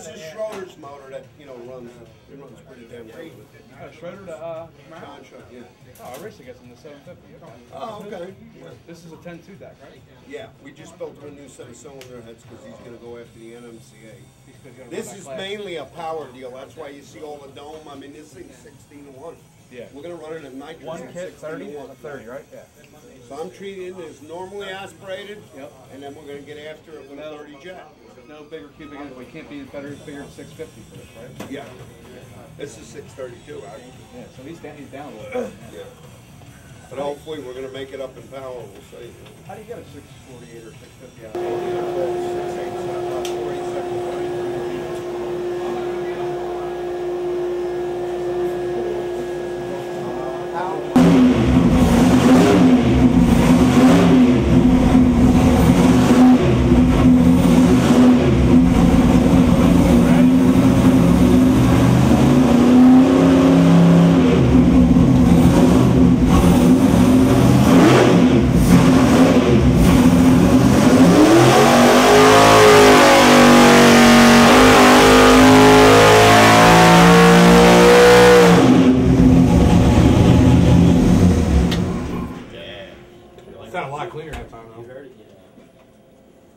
this is Schroeder's motor that, you know, runs pretty damn good. Schroeder to John Schroeder, yeah. Oh, I raced against him in the 750. Okay. Oh, okay. Yeah. This is a 10-2 deck, right? Yeah, we just built him a new set of cylinder heads because he's going to go after the NMCA. This is mainly a power deal. That's why you see all the dome. I mean, this thing's 16-to-1. Yeah. We're going to run it at nitrogen. One kit, 30? 30, right? Yeah. So I'm treating it as normally aspirated, and then we're going to get after it with a 30 jet. No bigger cubic engine. We can't be bigger than 650 for this, right? Yeah. This is 632, right? Yeah, so he's down a little bit. Yeah. But hopefully we're going to make it up in power, we'll see. How do you get a 648 or 650 out of it? 47.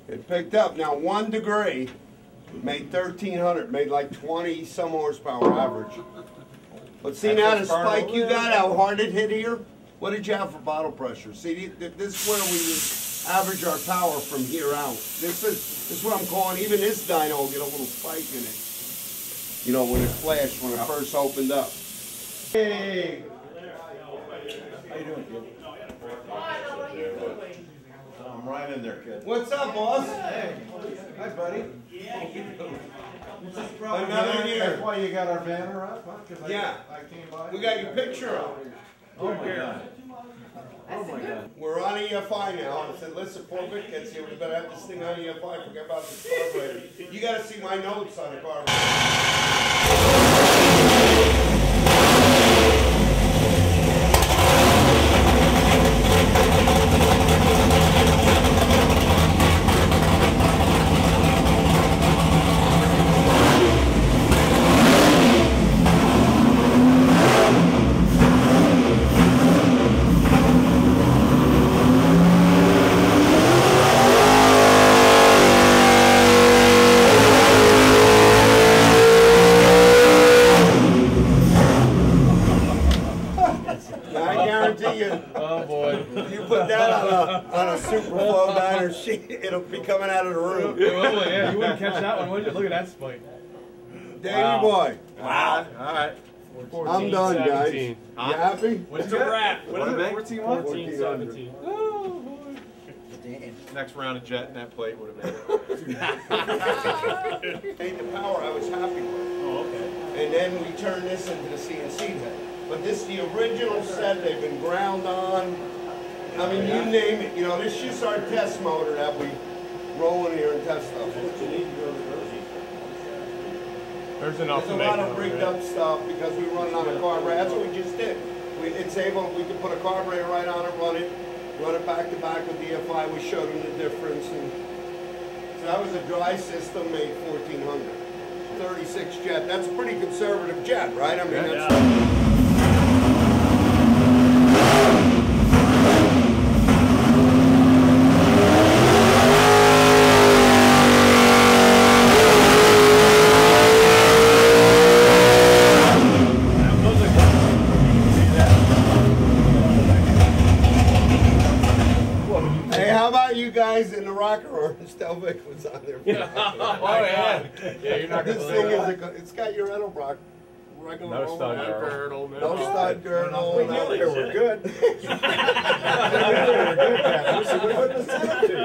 It picked up. Now 1 degree made 1,300, made like 20 some horsepower average. But see now the spike you got, how hard it hit here? What did you have for bottle pressure? See, this is where we average our power from here out. This is what I'm calling, even this dyno will get a little spike in it. You know, when it flashed, when it first opened up. Hey! How you doing, kid? I'm right in there, kid. What's up, boss? Hey. Hi, buddy. Another year. That's why you got our banner up, huh? Yeah. I came by. We got your picture up. Oh, my God. Oh, my God. We're on EFI now. I said, listen, before Vic gets here, we better have this thing on EFI. Forget about this carburetor. You got to see my notes on the carburetor. It'll be coming out of the room. Yeah, you wouldn't catch that one, would you? Look at that spike. Davey boy. Wow. All right. 14, I'm done, 17. Guys. You happy? What's the wrap? What is it? 14, 14, 17. Oh, boy. Damn. Next round of jet in that plate would have been it. Made the power I was happy with. Oh, okay. And then we turned this into the CNC head. But this is the original set. They've been ground on. I mean, you name it. You know, this is just our test motor that we roll in here and test stuff. There's enough. There's a lot of rigged up stuff because we run it on a carburetor. That's what we just did. We can put a carburetor right on it, run it back to back with the EFI. We showed them the difference. And so that was a dry system, made 1,400. 36 jet. That's a pretty conservative jet, right? I mean, that's. Guys in the rocker orange, tell Vic was on there. Oh yeah. Yeah, you're not gonna this thing is it's got your Edelbrock regular no stud girdle. No stud girdle. We're good.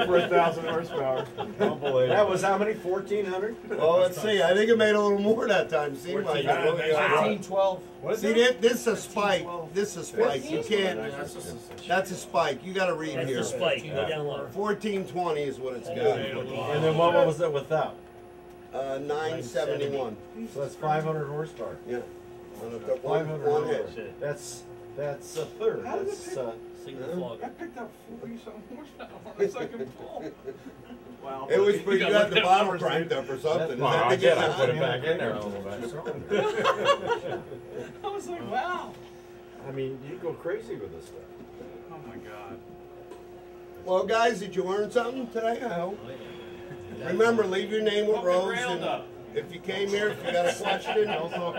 For 1,000 horsepower. Unbelievable. That was how many? 1,400? Well, let's see. I think it made a little more that time. Seemed like it. 15, 12. See, this is a spike. This is a spike. You can't. That's a spike. You got to read here. That's a spike. You go down low. 1420 is what it's got. And then what was it without? 971. So that's 500 horsepower. Yeah. One hit. That's a third. That's single flog. I picked up 40-something horsepower on the second pull. Wow. It was pretty. You had the bottle cranked up or something. Well, I did. I put it Yeah. back in there a little bit. I was like, wow. I mean, you go crazy with this stuff. Oh my God. Well, guys, did you learn something today? I hope. Remember, leave your name with Rose. And if you came here, if you got a question,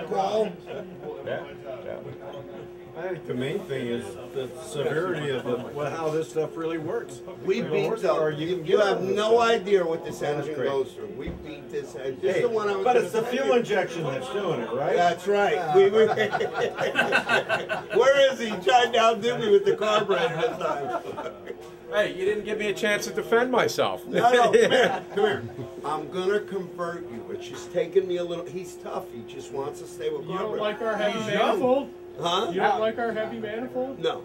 call. Yeah. I think the main thing is the severity of how this stuff really works. We beat horsepower, them. you can You get have on this no stuff. idea what this That's engine great. goes through. We beat this engine. This Hey, is the one I was but gonna it's the say. fuel injection that's doing it, right? That's right. Where is he? Trying to outdo me with the carburetor this time. Hey, you didn't give me a chance to defend myself. No, come here. Come here. I'm gonna convert you. It's just taking me a little. He's tough. He just wants to stay with You carburetor. don't like our heavy He's manifold? young. Huh? You don't like our heavy manifold? No.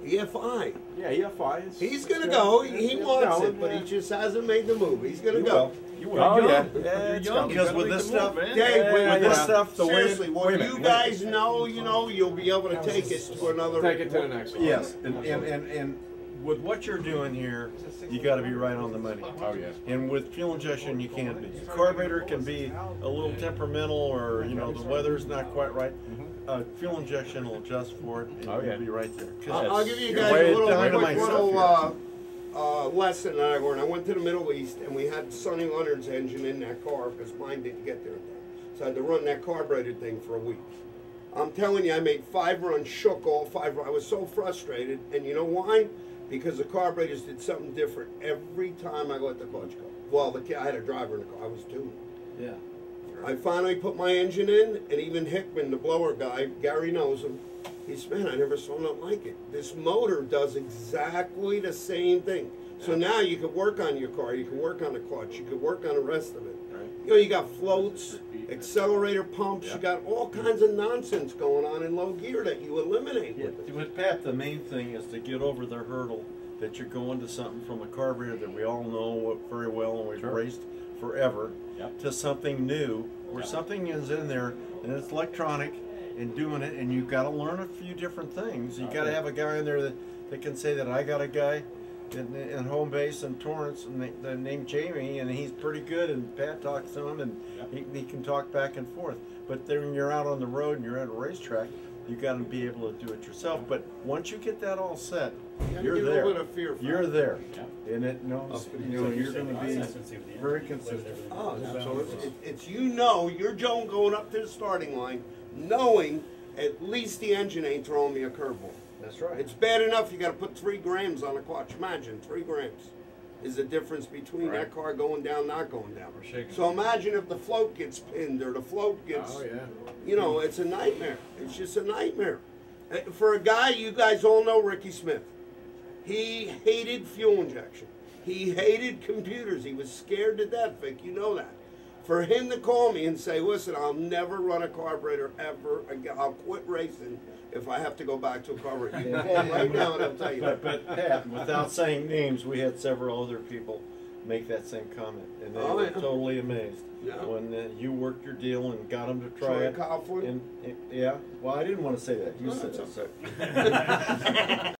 EFI. Yeah, EFI is. He's gonna go. He wants it, but he just hasn't made the move. He's gonna go. You will. Oh, yeah. You're young. Because with this stuff, Dave, with this stuff, the way seriously, what wait a you minute, guys know, you'll be able to take it to another. Take it to the next one. yes, and with what you're doing here, you got to be right on the money. Oh, yeah. And with fuel injection, you can't be. The carburetor can be a little temperamental, or the weather's not quite right. Fuel injection will adjust for it, and Oh, yeah. you'll be right there. I'll give you guys way a little dynamite quick stuff little lesson that I learned. I went to the Middle East and we had Sonny Leonard's engine in that car because mine didn't get there in time. So I had to run that carburetor thing for a week. I'm telling you, I made 5 runs, shook all 5 runs. I was so frustrated, and you know why? Because the carburetors did something different every time I let the clutch go. Well, I had a driver in the car. I was tuned. Yeah. I finally put my engine in, and even Hickman, the blower guy, Gary knows him, he said, man, I never saw nothing like it. This motor does exactly the same thing. So now you could work on your car, you can work on the clutch, you could work on the rest of it. Right. You got floats, accelerator pumps, you got all kinds of nonsense going on in low gear that you eliminate Yeah, with it. with Pat, the main thing is to get over the hurdle that you're going to something from a carburetor that we all know very well and we've raced forever to something new where something is in there and it's electronic and doing it, and you've got to learn a few different things. You got to have a guy in there that can say that I got a guy in home base in Torrance named Jamie, and he's pretty good, and Pat talks to him, and he can talk back and forth. But then when you're out on the road and you're at a racetrack, you got to be able to do it yourself. But once you get that all set, you're get a there. little bit of fear factor. You're there, and it knows. You're going to be very consistent. Oh, so it's you're Joan going up to the starting line, knowing at least the engine ain't throwing me a curveball. That's right. It's bad enough you got to put 3 grams on a clutch. Imagine 3 grams is the difference between that car going down, not going down. So imagine if the float gets pinned or the float gets. Oh, yeah. It's a nightmare. It's just a nightmare. For a guy, you guys all know Ricky Smith. He hated fuel injection. He hated computers. He was scared to death, Vic. You know that. For him to call me and say, listen, I'll never run a carburetor ever again. I'll quit racing if I have to go back to a carburetor. You can call him right now and I'll tell you that. But Pat, without saying names, we had several other people make that same comment, and they were totally amazed when you worked your deal and got them to try it. Coughlin. And yeah, well, I didn't want to say that. You said it.